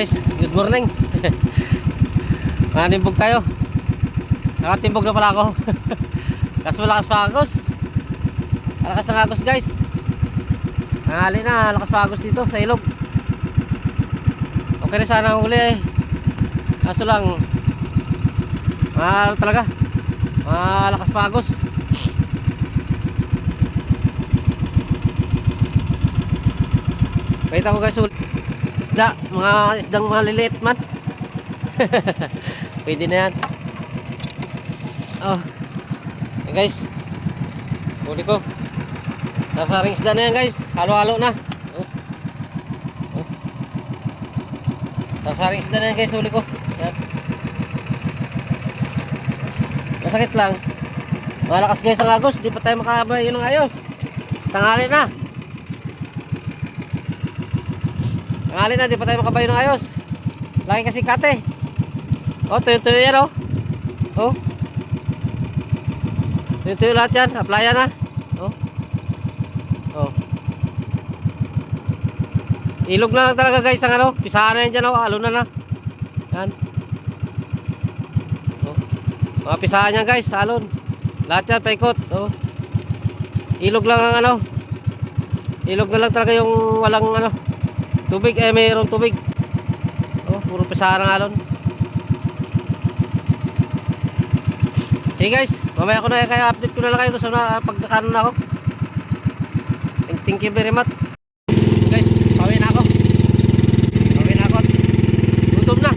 Guys, good morning. Manimbog tayo. Nakatimbog na pala ako. Kasi malakas pa agos. Malakas ng agos guys. Nangali na, lakas pa agos dito sa ilog. Okay na sana ang huli eh. Kaso lang talaga malakas pa agos. Wait ako guys, isda, mga isdang maliliit man. Pwede na yan. Oh, hey guys, huli ko. Nasaring isda na yan guys, halo-halo na. Nasaring isda na yan guys, huli ko. Yan. Masakit lang, malakas guys ang agos, di pa tayo makabay yun ng ayos. Tanghali na. Tanghali na, di pa tayo makabayo ng ayos. Laki kasi kate. Oh, tuyo-tuyo yan oh. Oh, tuyo-tuyo lahat yan, applyan na. Oh, oh. Ilog na lang talaga guys ang ano. Pisahan na yan dyan oh, alon na na. Yan. Oh, mga pisahan yan guys, alon. Lahat yan, paikot. Oh, ilog lang ang ano. Ilog na lang talaga yung walang ano tubig, mayroong tubig. Oh, puro pisahan ang alon. Sige guys, mamaya ko na kaya update ko na lang kayo sa pagkakaroon na ako. Thank you very much. Guys, pauwi na ako. Pauwi na ako. Gutom na.